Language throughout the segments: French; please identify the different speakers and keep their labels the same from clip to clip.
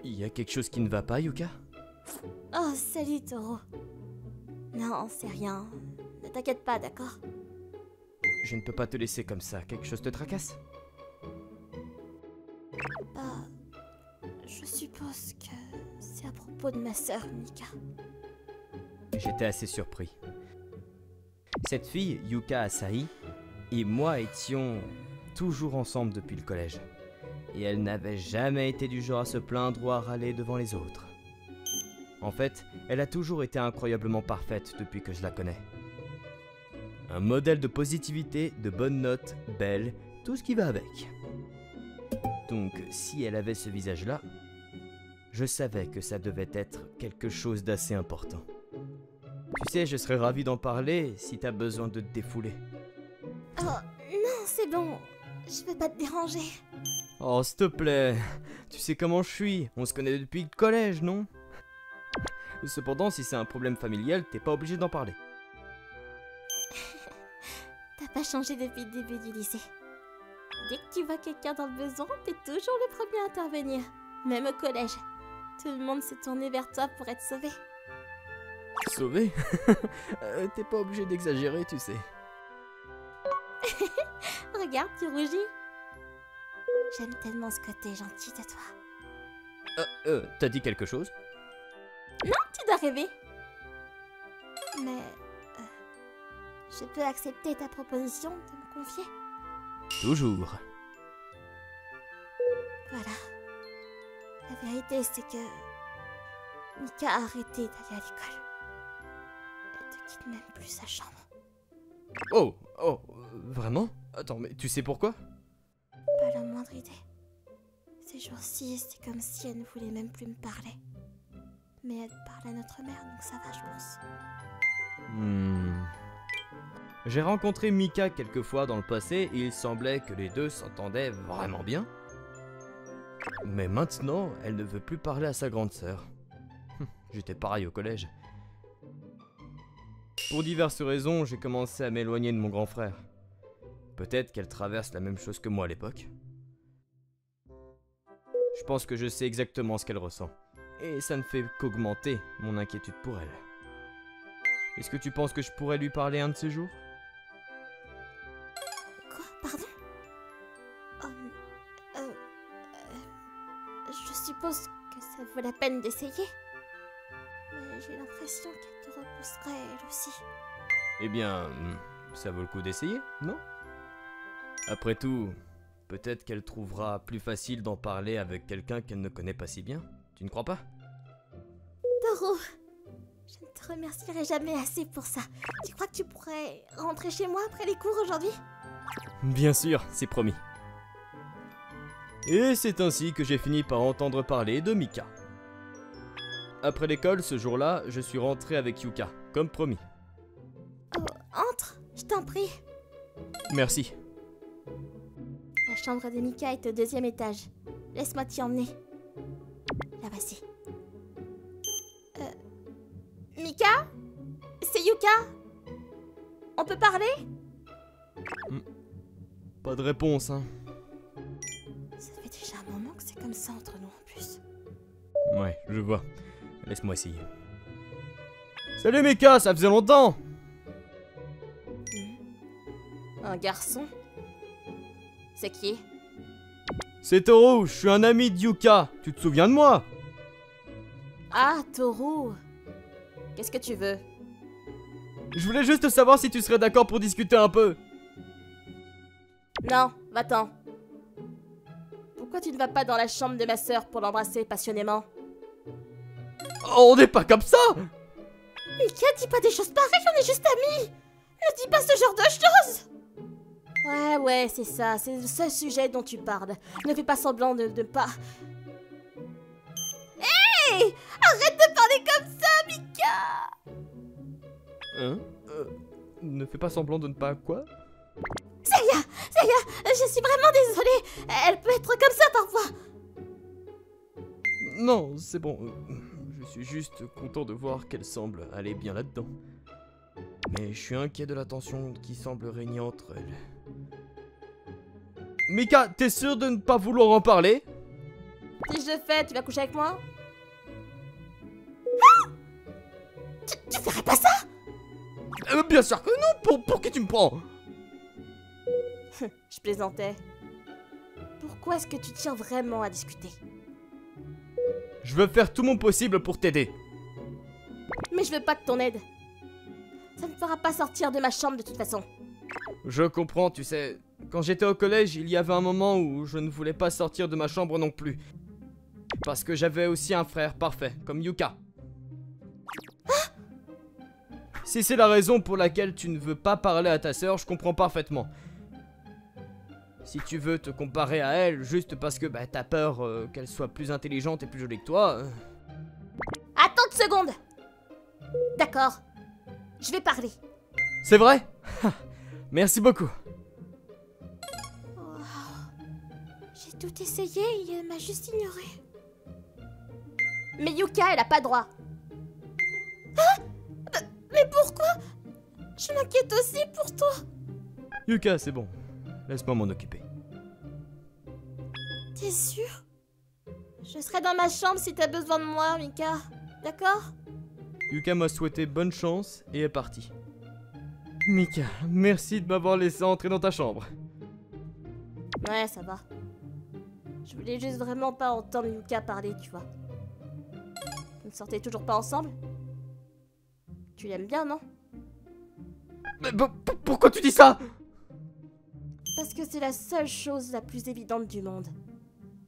Speaker 1: Il y a quelque chose qui ne va pas, Yuka?
Speaker 2: Oh, salut Taureau. Non, c'est rien. Ne t'inquiète pas, d'accord?
Speaker 1: Je ne peux pas te laisser comme ça. Quelque chose te tracasse?
Speaker 2: Bah, je suppose que c'est à propos de ma sœur, Mika.
Speaker 1: J'étais assez surpris. Cette fille, Yuka Asahi, et moi étions toujours ensemble depuis le collège. Et elle n'avait jamais été du genre à se plaindre ou à râler devant les autres. En fait, elle a toujours été incroyablement parfaite depuis que je la connais. Un modèle de positivité, de bonnes notes, belle, tout ce qui va avec. Donc, si elle avait ce visage-là, je savais que ça devait être quelque chose d'assez important. Tu sais, je serais ravi d'en parler si t'as besoin de te défouler.
Speaker 2: Oh, non, c'est bon. Je veux pas te déranger.
Speaker 1: Oh, s'il te plaît, tu sais comment je suis, on se connaît depuis le collège, non? Cependant, si c'est un problème familial, t'es pas obligé d'en parler.
Speaker 2: T'as pas changé depuis le début du lycée. Dès que tu vois quelqu'un dans le besoin, t'es toujours le premier à intervenir. Même au collège. Tout le monde s'est tourné vers toi pour être sauvé.
Speaker 1: Sauvé? T'es pas obligé d'exagérer, tu sais.
Speaker 2: Regarde, tu rougis. J'aime tellement ce côté gentil de toi.
Speaker 1: T'as dit quelque chose?
Speaker 2: Non, tu dois rêver. Mais... je peux accepter ta proposition de me confier?
Speaker 1: Toujours.
Speaker 2: Voilà. La vérité, c'est que... Mika a arrêté d'aller à l'école. Elle te quitte même plus sa chambre.
Speaker 1: Oh, vraiment? Attends, mais tu sais pourquoi?
Speaker 2: Pas la moindre idée. Ces jours-ci, c'est comme si elle ne voulait même plus me parler. Mais elle parle à notre mère, donc ça va, je pense.
Speaker 1: J'ai rencontré Mika quelques fois dans le passé et il semblait que les deux s'entendaient vraiment bien. Mais maintenant, elle ne veut plus parler à sa grande sœur. J'étais pareil au collège. Pour diverses raisons, j'ai commencé à m'éloigner de mon grand frère. Peut-être qu'elle traverse la même chose que moi à l'époque. Je pense que je sais exactement ce qu'elle ressent. Et ça ne fait qu'augmenter mon inquiétude pour elle. Est-ce que tu penses que je pourrais lui parler un de ces jours?
Speaker 2: Quoi? Pardon? Je suppose que ça vaut la peine d'essayer. Mais j'ai l'impression qu'elle te repousserait elle aussi.
Speaker 1: Eh bien, ça vaut le coup d'essayer, non? Après tout, peut-être qu'elle trouvera plus facile d'en parler avec quelqu'un qu'elle ne connaît pas si bien. Tu ne crois pas?
Speaker 2: Taureau, je ne te remercierai jamais assez pour ça. Tu crois que tu pourrais rentrer chez moi après les cours aujourd'hui?
Speaker 1: Bien sûr, c'est promis. Et c'est ainsi que j'ai fini par entendre parler de Mika. Après l'école, ce jour-là, je suis rentré avec Yuka, comme promis.
Speaker 2: Oh, entre, je t'en prie.
Speaker 1: Merci.
Speaker 2: La chambre de Mika est au 2e étage. Laisse-moi t'y emmener. La voici. Mika? C'est Yuka? On peut parler?
Speaker 1: Pas de réponse, hein.
Speaker 2: Ça fait déjà un moment que c'est comme ça entre nous en plus.
Speaker 1: Ouais, je vois. Laisse-moi essayer. Salut Mika, ça faisait longtemps!
Speaker 2: Un garçon? C'est qui?
Speaker 1: C'est Toru, je suis un ami de Yuka. Tu te souviens de moi?
Speaker 2: Ah, Toru. Qu'est-ce que tu veux?
Speaker 1: Je voulais juste savoir si tu serais d'accord pour discuter un peu.
Speaker 2: Non, va-t'en. Pourquoi tu ne vas pas dans la chambre de ma sœur pour l'embrasser passionnément?
Speaker 1: Oh, on n'est pas comme ça!
Speaker 2: Mika, dis pas des choses pareilles, on est juste amis! Ne dis pas ce genre de choses! Ouais, c'est ça, c'est le seul sujet dont tu parles. Ne fais pas semblant de pas... Hey! Arrête de parler comme ça, Mika!
Speaker 1: Hein? Ne fais pas semblant de ne pas quoi?
Speaker 2: Seiya, je suis vraiment désolée. Elle peut être comme ça parfois.
Speaker 1: Non, c'est bon. Je suis juste content de voir qu'elle semble aller bien là-dedans. Mais je suis inquiet de la tension qui semble régner entre elles. Mika, t'es sûr de ne pas vouloir en parler?
Speaker 2: Si je le fais, tu vas coucher avec moi? Tu ferais pas ça?
Speaker 1: Bien sûr que non, pour qui tu me prends?
Speaker 2: Je plaisantais. Pourquoi est-ce que tu tiens vraiment à discuter?
Speaker 1: Je veux faire tout mon possible pour t'aider.
Speaker 2: Mais je veux pas de ton aide. Ça ne fera pas sortir de ma chambre de toute façon.
Speaker 1: Je comprends, tu sais, quand j'étais au collège, il y avait un moment où je ne voulais pas sortir de ma chambre non plus. Parce que j'avais aussi un frère parfait, comme Yuka. Si c'est la raison pour laquelle tu ne veux pas parler à ta sœur, je comprends parfaitement. Si tu veux te comparer à elle juste parce que t'as peur qu'elle soit plus intelligente et plus jolie que toi...
Speaker 2: Attends une seconde. D'accord. Je vais parler.
Speaker 1: C'est vrai? Merci beaucoup.
Speaker 2: Oh. J'ai tout essayé et elle m'a juste ignoré. Mais Yuka, elle a pas droit. Hein? Mais pourquoi? Je m'inquiète aussi pour toi.
Speaker 1: Yuka, c'est bon. Laisse-moi m'en occuper.
Speaker 2: T'es sûr? Je serai dans ma chambre si t'as besoin de moi, Mika. D'accord?
Speaker 1: Yuka m'a souhaité bonne chance et est parti. Mika, merci de m'avoir laissé entrer dans ta chambre.
Speaker 2: Ouais, ça va. Je voulais juste vraiment pas entendre Yuka parler, tu vois. Vous ne sortez toujours pas ensemble? Tu l'aimes bien, non?
Speaker 1: Mais pourquoi tu dis ça?
Speaker 2: Parce que c'est la seule chose la plus évidente du monde.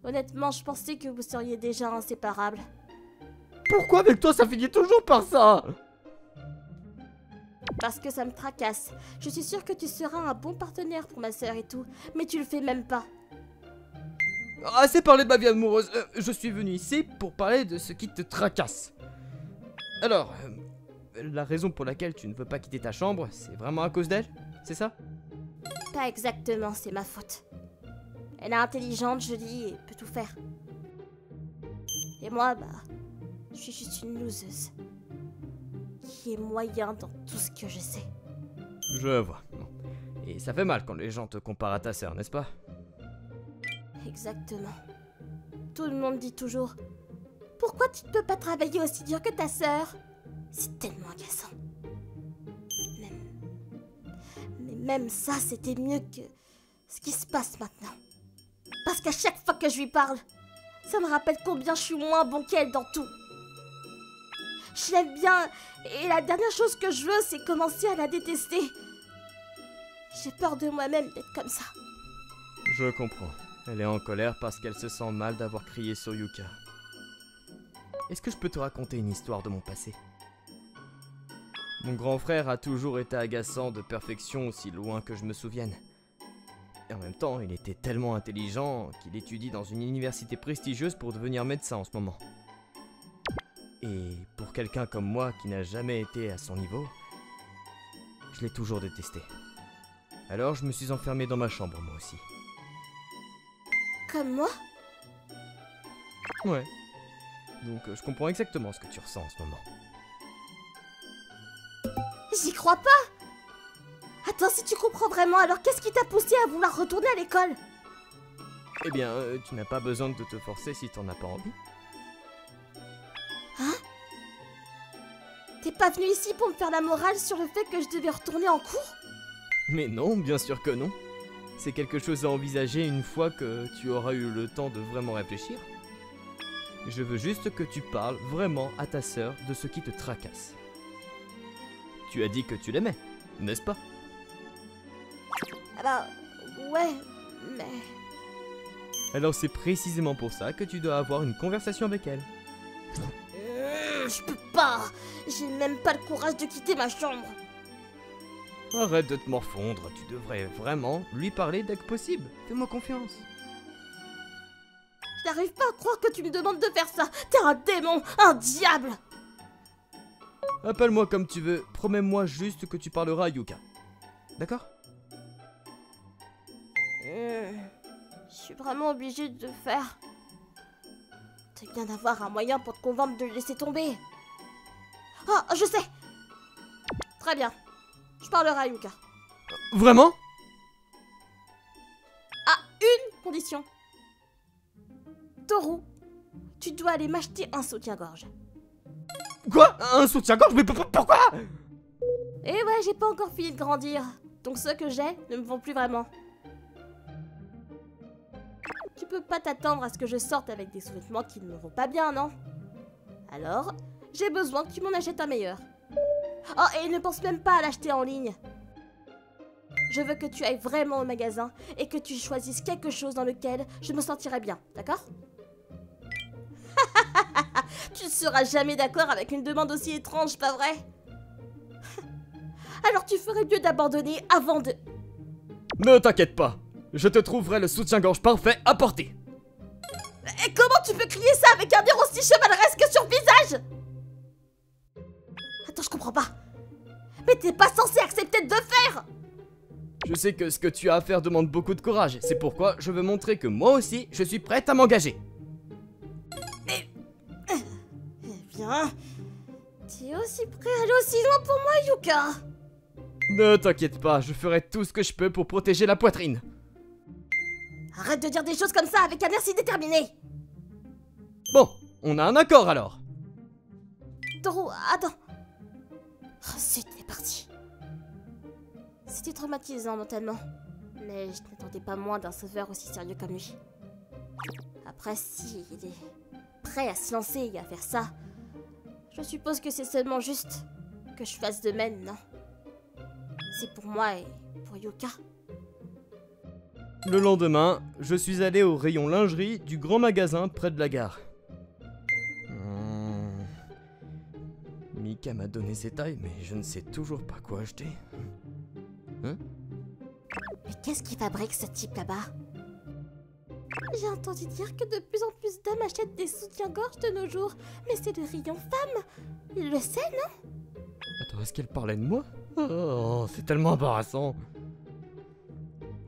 Speaker 2: Honnêtement, je pensais que vous seriez déjà inséparables.
Speaker 1: Pourquoi avec toi ça finit toujours par ça?
Speaker 2: Parce que ça me tracasse. Je suis sûre que tu seras un bon partenaire pour ma sœur et tout, mais tu le fais même pas.
Speaker 1: Assez parlé de ma vie amoureuse, je suis venu ici pour parler de ce qui te tracasse. Alors, la raison pour laquelle tu ne veux pas quitter ta chambre, c'est vraiment à cause d'elle? C'est ça?
Speaker 2: Pas exactement, c'est ma faute. Elle est intelligente, jolie et peut tout faire. Et moi, je suis juste une loseuse. Qui est moyen dans tout ce que je sais.
Speaker 1: Je vois. Bon. Et ça fait mal quand les gens te comparent à ta sœur, n'est-ce pas?
Speaker 2: Exactement. Tout le monde dit toujours: pourquoi tu ne peux pas travailler aussi dur que ta sœur? C'est tellement agaçant. Mais même ça, c'était mieux que ce qui se passe maintenant. Parce qu'à chaque fois que je lui parle, ça me rappelle combien je suis moins bon qu'elle dans tout. Je l'aime bien, et la dernière chose que je veux, c'est commencer à la détester. J'ai peur de moi-même d'être comme ça.
Speaker 1: Je comprends. Elle est en colère parce qu'elle se sent mal d'avoir crié sur Yuka. Est-ce que je peux te raconter une histoire de mon passé? Mon grand frère a toujours été agaçant de perfection aussi loin que je me souvienne. Et en même temps, il était tellement intelligent qu'il étudie dans une université prestigieuse pour devenir médecin en ce moment. Et pour quelqu'un comme moi qui n'a jamais été à son niveau, je l'ai toujours détesté. Alors je me suis enfermé dans ma chambre moi aussi.
Speaker 2: Comme moi?
Speaker 1: Ouais. Donc je comprends exactement ce que tu ressens en ce moment.
Speaker 2: J'y crois pas! Attends, si tu comprends vraiment, alors qu'est-ce qui t'a poussé à vouloir retourner à l'école?
Speaker 1: Eh bien, tu n'as pas besoin de te forcer si t'en as pas envie.
Speaker 2: Hein? T'es pas venu ici pour me faire la morale sur le fait que je devais retourner en cours?
Speaker 1: Mais non, bien sûr que non. C'est quelque chose à envisager une fois que tu auras eu le temps de vraiment réfléchir. Je veux juste que tu parles vraiment à ta sœur de ce qui te tracasse. Tu as dit que tu l'aimais, n'est-ce pas?
Speaker 2: Ah bah, ouais, mais...
Speaker 1: Alors c'est précisément pour ça que tu dois avoir une conversation avec elle.
Speaker 2: Je peux pas. J'ai même pas le courage de quitter ma chambre.
Speaker 1: Arrête de te morfondre, tu devrais vraiment lui parler dès que possible. Fais-moi confiance.
Speaker 2: Je n'arrive pas à croire que tu me demandes de faire ça. T'es un démon, un diable.
Speaker 1: Appelle-moi comme tu veux, promets-moi juste que tu parleras à Yuka. D'accord?
Speaker 2: Je suis vraiment obligée de le faire. C'est bien d'avoir un moyen pour te convaincre de le laisser tomber. Ah, je sais. Très bien. Je parlerai à Yuka.
Speaker 1: Vraiment?
Speaker 2: À une condition. Toru tu dois aller m'acheter un soutien-gorge.
Speaker 1: Quoi? Un soutien-gorge? Mais pourquoi?
Speaker 2: Eh ouais, j'ai pas encore fini de grandir. Donc ceux que j'ai ne me vont plus vraiment. Tu peux pas t'attendre à ce que je sorte avec des sous-vêtements qui ne me vont pas bien, non? Alors, j'ai besoin que tu m'en achètes un meilleur. Oh, et ne pense même pas à l'acheter en ligne. Je veux que tu ailles vraiment au magasin et que tu choisisses quelque chose dans lequel je me sentirai bien, d'accord? Tu ne seras jamais d'accord avec une demande aussi étrange, pas vrai? Alors tu ferais mieux d'abandonner avant de...
Speaker 1: Ne t'inquiète pas, je te trouverai le soutien-gorge parfait à porter.
Speaker 2: Et comment tu peux crier ça avec un air aussi chevaleresque sur le visage? Attends, je comprends pas. Mais t'es pas censé accepter de le faire.
Speaker 1: Je sais que ce que tu as à faire demande beaucoup de courage, c'est pourquoi je veux montrer que moi aussi, je suis prête à m'engager.
Speaker 2: Eh bien... T'es aussi prêt à aller aussi loin pour moi, Yuka?
Speaker 1: Ne t'inquiète pas, je ferai tout ce que je peux pour protéger la poitrine.
Speaker 2: Arrête de dire des choses comme ça avec un air si déterminé.
Speaker 1: Bon, on a un accord alors.
Speaker 2: Toro, attends. Oh, zut, c'est parti. C'était traumatisant mentalement, mais je n'attendais pas moins d'un sauveur aussi sérieux comme lui. Après, si il est prêt à se lancer et à faire ça, je suppose que c'est seulement juste que je fasse de même, non? C'est pour moi et pour Yuka.
Speaker 1: Le lendemain, je suis allé au rayon lingerie du grand magasin près de la gare. Mika m'a donné ses tailles, mais je ne sais toujours pas quoi acheter. Hein?
Speaker 2: Mais qu'est-ce qui fabrique ce type là-bas? J'ai entendu dire que de plus en plus d'hommes achètent des soutiens-gorge de nos jours, mais c'est le rayon femmes. Il le sait, non?
Speaker 1: Attends, est-ce qu'elle parlait de moi? Oh, c'est tellement embarrassant.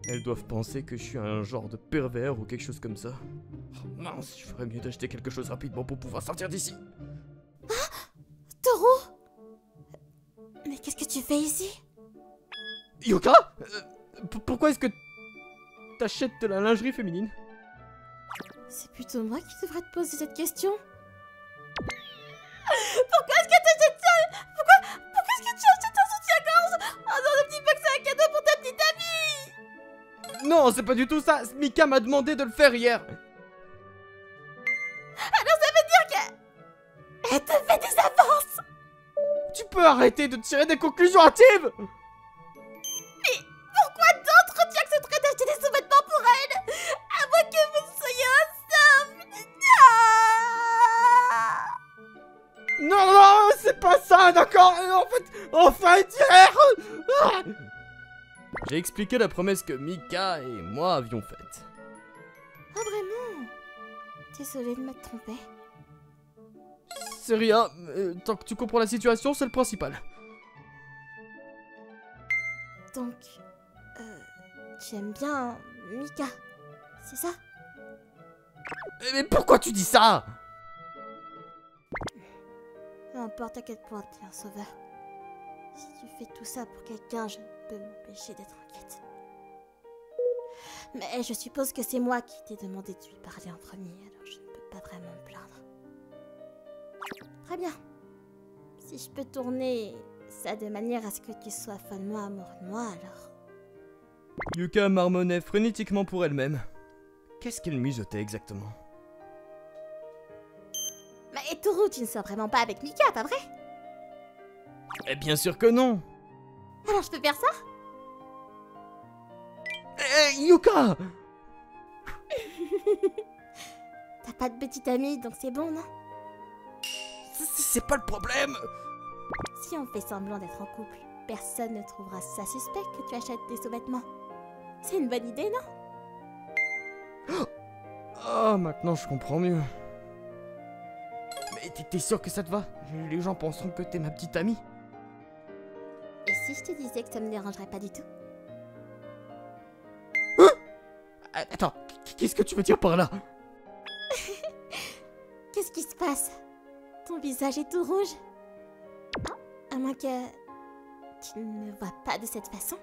Speaker 1: Elles doivent penser que je suis un genre de pervers ou quelque chose comme ça. Oh, mince, je ferais mieux d'acheter quelque chose rapidement pour pouvoir sortir d'ici.
Speaker 2: Toro? Mais qu'est-ce que tu fais ici?
Speaker 1: Yuka? Pourquoi est-ce que t'achètes de la lingerie féminine?
Speaker 2: C'est plutôt moi qui devrais te poser cette question. Pourquoi est-ce que tu achètes ça? Pourquoi est-ce que tu achètes un soutien-gorge? Oh non, ne me dis pas que c'est un cadeau pour ta petite amie!
Speaker 1: Non, c'est pas du tout ça. Mika m'a demandé de le faire hier.
Speaker 2: Alors ça veut dire que... Elle te fait des avances!
Speaker 1: Tu peux arrêter de tirer des conclusions hâtives?
Speaker 2: Mais pourquoi d'autres tu accepterais d'acheter des sous-vêtements pour elle? À moins que vous soyez ensemble!
Speaker 1: Non, non, c'est pas ça, d'accord? Enfin, hier. J'ai expliqué la promesse que Mika et moi avions faite.
Speaker 2: Ah vraiment? Désolée de m'être trompée.
Speaker 1: C'est rien, tant que tu comprends la situation, c'est le principal.
Speaker 2: Donc, tu aimes bien Mika, c'est ça?
Speaker 1: Mais pourquoi tu dis ça?
Speaker 2: Peu importe à quel point t'es un sauveur. Si tu fais tout ça pour quelqu'un, je ne peux m'empêcher d'être inquiète. Mais je suppose que c'est moi qui t'ai demandé de lui parler en premier, alors je ne peux pas vraiment me plaindre. Très bien. Si je peux tourner ça de manière à ce que tu sois follement amoureux de moi, alors...
Speaker 1: Yuka marmonnait frénétiquement pour elle-même. Qu'est-ce qu'elle mijotait exactement?
Speaker 2: Mais Toru, tu ne sors vraiment pas avec Mika, pas vrai?
Speaker 1: Eh bien sûr que non.
Speaker 2: Alors je peux faire ça?
Speaker 1: Yuka!
Speaker 2: T'as pas de petite amie, donc c'est bon, non?
Speaker 1: C'est pas le problème.
Speaker 2: Si on fait semblant d'être en couple, personne ne trouvera ça suspect que tu achètes des sous-vêtements. C'est une bonne idée, non?
Speaker 1: Oh, maintenant je comprends mieux. Mais t'es sûr que ça te va? Les gens penseront que t'es ma petite amie.
Speaker 2: Et si je te disais que ça me dérangerait pas du tout?
Speaker 1: Attends, qu'est-ce que tu veux dire par là?
Speaker 2: Qu'est-ce qui se passe? Ton visage est tout rouge? Ah, à moins que... tu ne me vois pas de cette façon?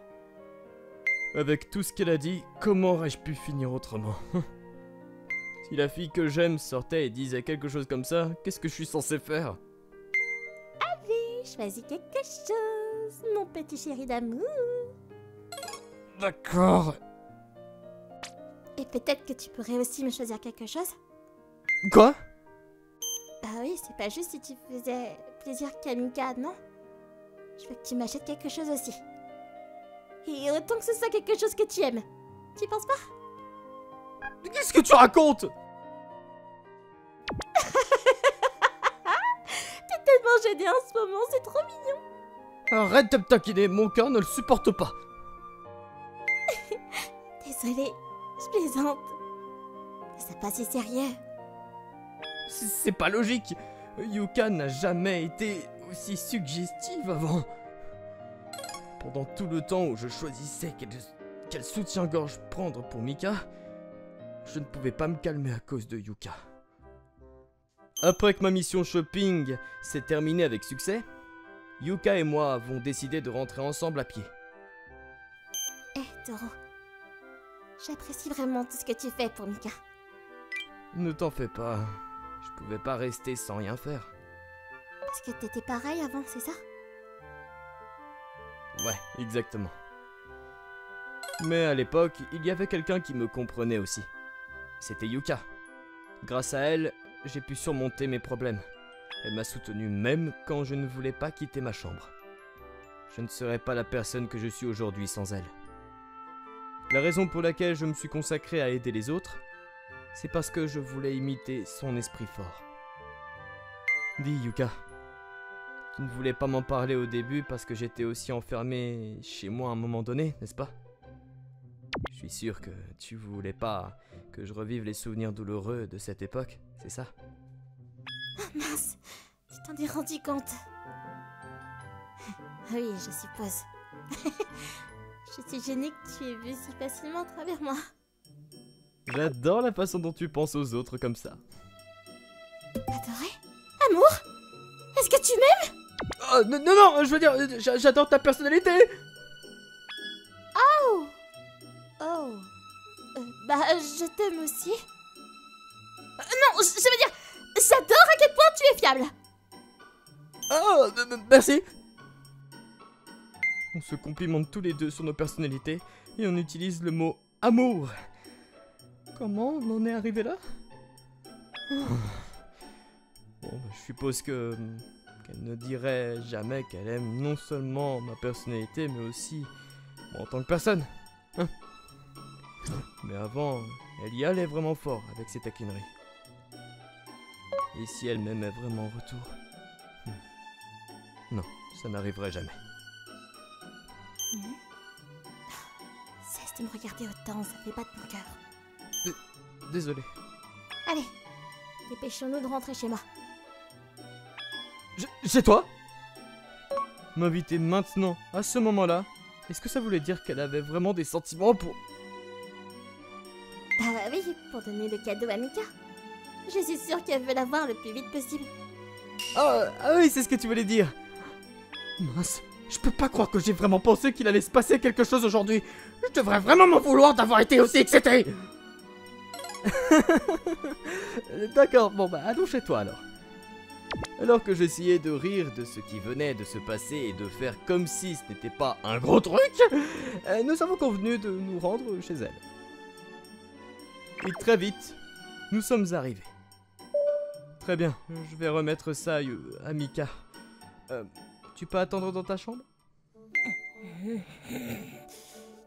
Speaker 1: Avec tout ce qu'elle a dit, comment aurais-je pu finir autrement? Si la fille que j'aime sortait et disait quelque chose comme ça, qu'est-ce que je suis censé faire?
Speaker 2: Allez, choisis quelque chose, mon petit chéri d'amour.
Speaker 1: D'accord.
Speaker 2: Et peut-être que tu pourrais aussi me choisir quelque chose?
Speaker 1: Quoi?
Speaker 2: Bah oui, c'est pas juste si tu faisais plaisir qu'à Mika, non? Je veux que tu m'achètes quelque chose aussi. Et autant que ce soit quelque chose que tu aimes. Tu penses pas?
Speaker 1: Qu'est-ce que tu racontes?
Speaker 2: T'es tellement gêné en ce moment, c'est trop mignon.
Speaker 1: Arrête de me taquiner, mon cœur ne le supporte pas.
Speaker 2: Désolée, je plaisante. C'est pas si sérieux.
Speaker 1: C'est pas logique. Yuka n'a jamais été aussi suggestive avant. Pendant tout le temps où je choisissais quel soutien-gorge prendre pour Mika, je ne pouvais pas me calmer à cause de Yuka. Après que ma mission shopping s'est terminée avec succès, Yuka et moi avons décidé de rentrer ensemble à pied.
Speaker 2: Hé, Toro. J'apprécie vraiment tout ce que tu fais pour Mika.
Speaker 1: Ne t'en fais pas, je pouvais pas rester sans rien faire.
Speaker 2: Parce que t'étais pareil avant, c'est ça?
Speaker 1: Ouais, exactement. Mais à l'époque, il y avait quelqu'un qui me comprenait aussi. C'était Yuka. Grâce à elle, j'ai pu surmonter mes problèmes. Elle m'a soutenu même quand je ne voulais pas quitter ma chambre. Je ne serais pas la personne que je suis aujourd'hui sans elle. La raison pour laquelle je me suis consacré à aider les autres, c'est parce que je voulais imiter son esprit fort. Dis Yuka, tu ne voulais pas m'en parler au début parce que j'étais aussi enfermé chez moi à un moment donné, n'est-ce pas? Je suis sûr que tu voulais pas que je revive les souvenirs douloureux de cette époque, c'est ça?
Speaker 2: Oh mince, tu t'en es rendu compte. Oui, je suppose. Je suis gênée que tu aies vu si facilement à travers moi.
Speaker 1: J'adore la façon dont tu penses aux autres comme ça.
Speaker 2: Adoré? Amour? Est-ce que tu m'aimes?
Speaker 1: Oh, non, je veux dire, j'adore ta personnalité.
Speaker 2: Oh! Oh. Bah, je t'aime aussi. Non, je veux dire, j'adore à quel point tu es fiable.
Speaker 1: Oh, merci. On se complimente tous les deux sur nos personnalités et on utilise le mot amour. Comment on en est arrivé là? Bon, je suppose qu'elle ne dirait jamais qu'elle aime non seulement ma personnalité, mais aussi moi en tant que personne. Hein? Mais avant, elle y allait vraiment fort avec ses taquineries. Et si elle m'aimait vraiment en retour? Non, ça n'arriverait jamais.
Speaker 2: Cesse de me regarder autant, ça fait battre mon cœur.
Speaker 1: Désolé.
Speaker 2: Allez, dépêchons-nous de rentrer chez moi.
Speaker 1: Chez toi? M'inviter maintenant, à ce moment-là, est-ce que ça voulait dire qu'elle avait vraiment des sentiments pour...
Speaker 2: Bah oui, pour donner le cadeau à Mika. Je suis sûre qu'elle veut l'avoir le plus vite possible.
Speaker 1: Ah oui, c'est ce que tu voulais dire. Mince, je peux pas croire que j'ai vraiment pensé qu'il allait se passer quelque chose aujourd'hui. Je devrais vraiment m'en vouloir d'avoir été aussi excité. D'accord, bon bah allons chez toi alors. Alors que j'essayais de rire de ce qui venait de se passer et de faire comme si ce n'était pas un gros truc, nous avons convenu de nous rendre chez elle. Et très vite, nous sommes arrivés. Très bien, je vais remettre ça à Mika. Tu peux attendre dans ta chambre?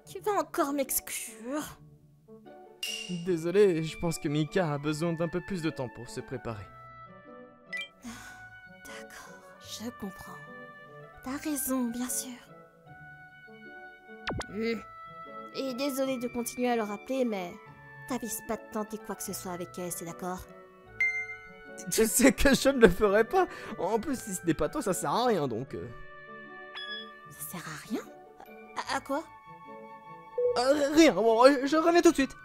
Speaker 2: Tu vas encore m'exclure?
Speaker 1: Désolé, je pense que Mika a besoin d'un peu plus de temps pour se préparer.
Speaker 2: D'accord, je comprends. T'as raison, bien sûr. Et désolé de continuer à le rappeler, mais t'avises pas de tenter quoi que ce soit avec elle, c'est d'accord?
Speaker 1: Je sais que je ne le ferai pas. En plus, si ce n'est pas toi, ça sert à rien, donc...
Speaker 2: Ça sert à rien? À quoi?
Speaker 1: Rien, bon, je reviens tout de suite.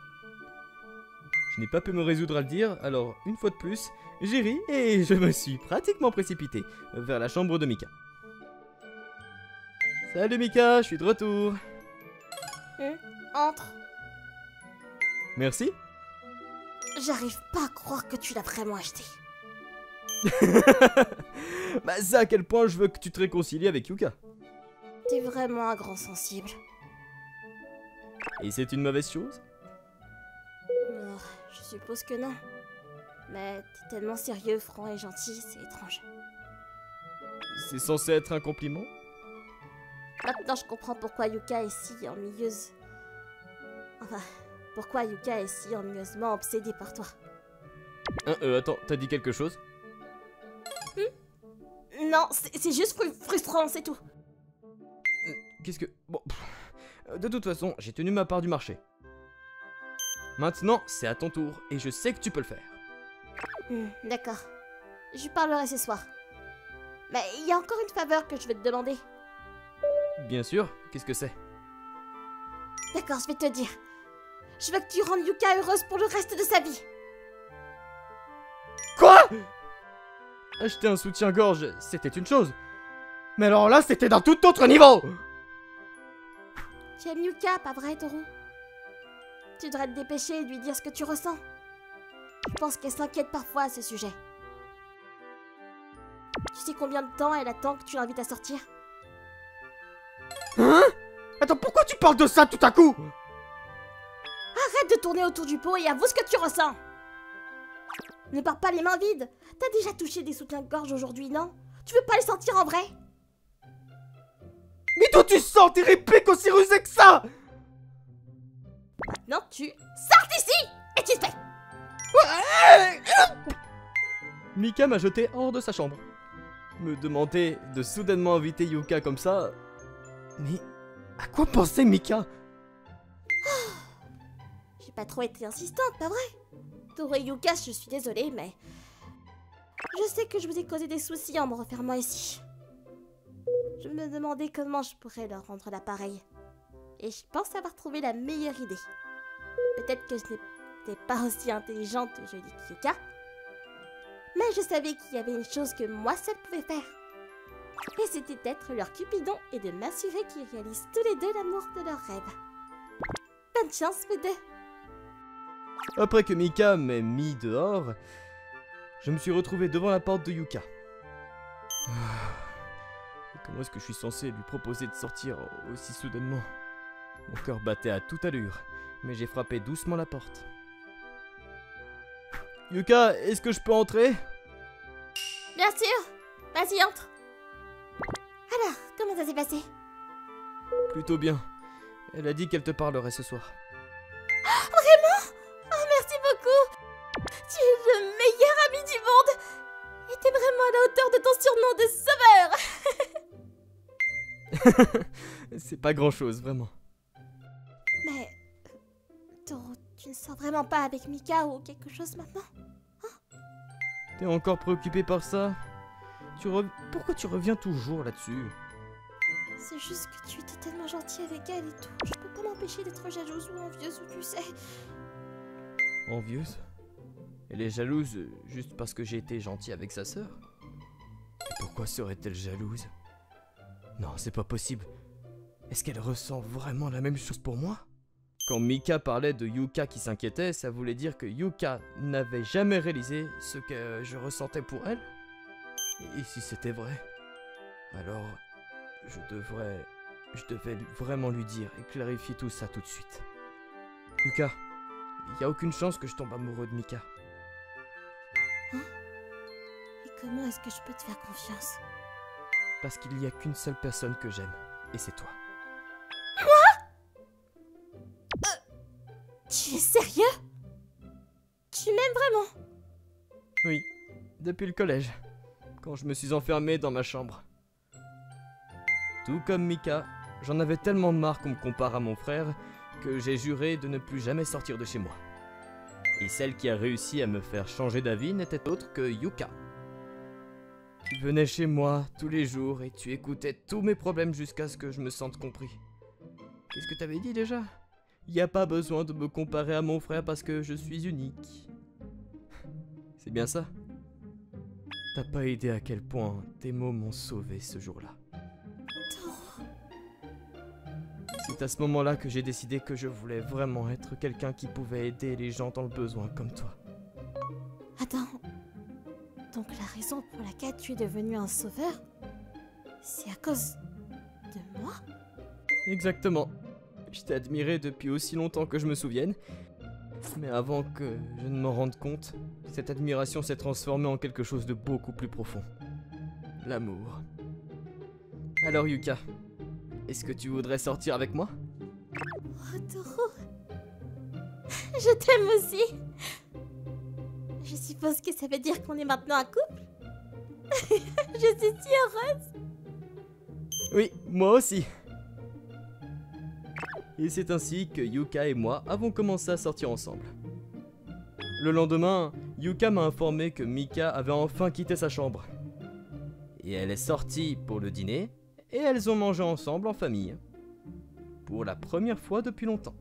Speaker 1: Je n'ai pas pu me résoudre à le dire, alors, une fois de plus, j'ai ri et je me suis pratiquement précipité vers la chambre de Mika. Salut Mika, je suis de retour.
Speaker 2: Entre.
Speaker 1: Merci.
Speaker 2: J'arrive pas à croire que tu l'as vraiment acheté.
Speaker 1: Bah c'est à quel point je veux que tu te réconcilies avec Yuka.
Speaker 2: T'es vraiment un grand sensible.
Speaker 1: Et c'est une mauvaise chose?
Speaker 2: Oh, je suppose que non. Mais t'es tellement sérieux, franc et gentil, c'est étrange.
Speaker 1: C'est censé être un compliment?
Speaker 2: Maintenant je comprends pourquoi Yuka est si ennuyeuse. Enfin, pourquoi Yuka est si ennuyeusement obsédée par toi.
Speaker 1: Attends, t'as dit quelque chose?
Speaker 2: Non, c'est juste frustrant, c'est tout.
Speaker 1: Qu'est-ce que... Bon... De toute façon, j'ai tenu ma part du marché. Maintenant, c'est à ton tour, et je sais que tu peux le faire.
Speaker 2: D'accord. Je lui parlerai ce soir. Mais il y a encore une faveur que je vais te demander.
Speaker 1: Bien sûr, qu'est-ce que c'est?
Speaker 2: D'accord, je vais te dire. Je veux que tu rendes Yuka heureuse pour le reste de sa vie.
Speaker 1: Quoi? Acheter un soutien-gorge, c'était une chose. Mais alors là, c'était d'un tout autre niveau.
Speaker 2: Tu aimes Yuka, pas vrai, Toru? Tu devrais te dépêcher et lui dire ce que tu ressens. Je pense qu'elle s'inquiète parfois à ce sujet. Tu sais combien de temps elle attend que tu l'invites à sortir?
Speaker 1: Hein? Attends, pourquoi tu parles de ça tout à coup?
Speaker 2: Arrête de tourner autour du pot et avoue ce que tu ressens. Ne pars pas les mains vides. T'as déjà touché des soutiens-gorge aujourd'hui, non? Tu veux pas les sentir en vrai?
Speaker 1: Mais d'où tu sens tes répliques aussi rusées que ça?
Speaker 2: Maintenant tu sors d'ici et tu te fais.
Speaker 1: Mika m'a jeté hors de sa chambre. Me demander de soudainement inviter Yuka comme ça... Mais à quoi pensait Mika?
Speaker 2: J'ai pas trop été insistante, pas vrai? Toru et Yuka, je suis désolée, mais... Je sais que je vous ai causé des soucis en me refermant ici. Je me demandais comment je pourrais leur rendre l'appareil. Et je pense avoir trouvé la meilleure idée. Peut-être que je n'étais pas aussi intelligente et jolie que Yuka. Mais je savais qu'il y avait une chose que moi seule pouvais faire. Et c'était d'être leur Cupidon et de m'assurer qu'ils réalisent tous les deux l'amour de leurs rêves. Bonne chance, vous deux.
Speaker 1: Après que Mika m'ait mis dehors, je me suis retrouvé devant la porte de Yuka. Et comment est-ce que je suis censé lui proposer de sortir aussi soudainement? Mon cœur battait à toute allure, mais j'ai frappé doucement la porte. Yuka, est-ce que je peux entrer?
Speaker 2: Bien sûr. Vas-y, entre. Alors, comment ça s'est passé?
Speaker 1: Plutôt bien. Elle a dit qu'elle te parlerait ce soir.
Speaker 2: Vraiment? Oh, merci beaucoup. Tu es le meilleur ami du monde. Et t'es vraiment à la hauteur de ton surnom de sauveur.
Speaker 1: C'est pas grand-chose, vraiment.
Speaker 2: Mais... Toru, tu ne sors vraiment pas avec Mika ou quelque chose maintenant?
Speaker 1: T'es encore préoccupé par ça? Pourquoi tu reviens toujours là-dessus?
Speaker 2: C'est juste que tu étais tellement gentil avec elle et tout. Je peux pas m'empêcher d'être jalouse ou envieuse ou tu sais.
Speaker 1: Envieuse? Elle est jalouse juste parce que j'ai été gentil avec sa sœur? Et pourquoi serait-elle jalouse? Non, c'est pas possible. Est-ce qu'elle ressent vraiment la même chose pour moi? Quand Mika parlait de Yuka qui s'inquiétait, ça voulait dire que Yuka n'avait jamais réalisé ce que je ressentais pour elle? Et si c'était vrai, alors je devais vraiment lui dire et clarifier tout ça tout de suite. Yuka, il n'y a aucune chance que je tombe amoureux de Mika.
Speaker 2: Hein? Et comment est-ce que je peux te faire confiance?
Speaker 1: Parce qu'il n'y a qu'une seule personne que j'aime, et c'est toi.
Speaker 2: Tu es sérieux? Tu m'aimes vraiment?
Speaker 1: Oui, depuis le collège, quand je me suis enfermé dans ma chambre. Tout comme Mika, j'en avais tellement marre qu'on me compare à mon frère que j'ai juré de ne plus jamais sortir de chez moi. Et celle qui a réussi à me faire changer d'avis n'était autre que Yuka. Tu venais chez moi tous les jours et tu écoutais tous mes problèmes jusqu'à ce que je me sente compris. Qu'est-ce que t'avais dit déjà? Y a pas besoin de me comparer à mon frère parce que je suis unique. C'est bien ça? T'as pas idée à quel point tes mots m'ont sauvé ce jour-là. C'est à ce moment-là que j'ai décidé que je voulais vraiment être quelqu'un qui pouvait aider les gens dans le besoin comme toi.
Speaker 2: Attends. Donc la raison pour laquelle tu es devenu un sauveur, c'est à cause de moi?
Speaker 1: Exactement. Je t'ai admiré depuis aussi longtemps que je me souvienne. Mais avant que je ne m'en rende compte, cette admiration s'est transformée en quelque chose de beaucoup plus profond. L'amour. Alors Yuka, est-ce que tu voudrais sortir avec moi?
Speaker 2: Oh Toro, je t'aime aussi. Je suppose que ça veut dire qu'on est maintenant un couple? Je suis si heureuse.
Speaker 1: Oui, moi aussi. Et c'est ainsi que Yuka et moi avons commencé à sortir ensemble. Le lendemain, Yuka m'a informé que Mika avait enfin quitté sa chambre. Et elle est sortie pour le dîner, et elles ont mangé ensemble en famille. Pour la première fois depuis longtemps.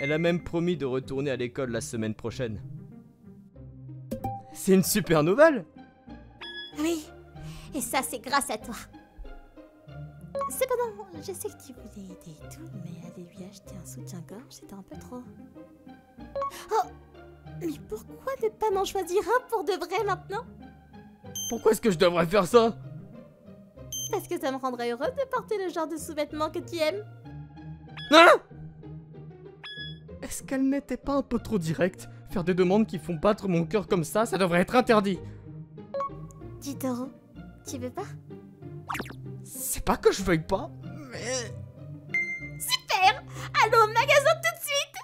Speaker 1: Elle a même promis de retourner à l'école la semaine prochaine. C'est une super nouvelle!
Speaker 2: Oui, et ça c'est grâce à toi. Cependant, je sais que tu voulais aider et tout, mais aller lui acheter un soutien-gorge, c'était un peu trop. Oh! Mais pourquoi ne pas m'en choisir un pour de vrai maintenant?
Speaker 1: Pourquoi est-ce que je devrais faire ça?
Speaker 2: Parce que ça me rendrait heureuse de porter le genre de sous-vêtements que tu aimes.
Speaker 1: Hein? Est-ce qu'elle n'était pas un peu trop directe? Faire des demandes qui font battre mon cœur comme ça devrait être interdit.
Speaker 2: Dis Toro, tu veux pas?
Speaker 1: C'est pas que je veuille pas, mais...
Speaker 2: Super! Allons au magasin tout de suite!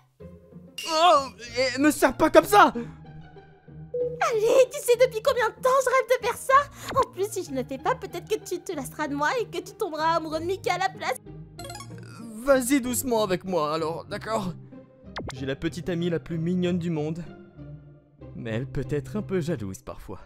Speaker 1: Oh, et me serre pas comme ça!
Speaker 2: Allez, tu sais depuis combien de temps je rêve de faire ça? En plus, si je ne le fais pas, peut-être que tu te lasseras de moi et que tu tomberas amoureux de Mika à la place.
Speaker 1: Vas-y doucement avec moi alors, d'accord? J'ai la petite amie la plus mignonne du monde. Mais elle peut être un peu jalouse parfois.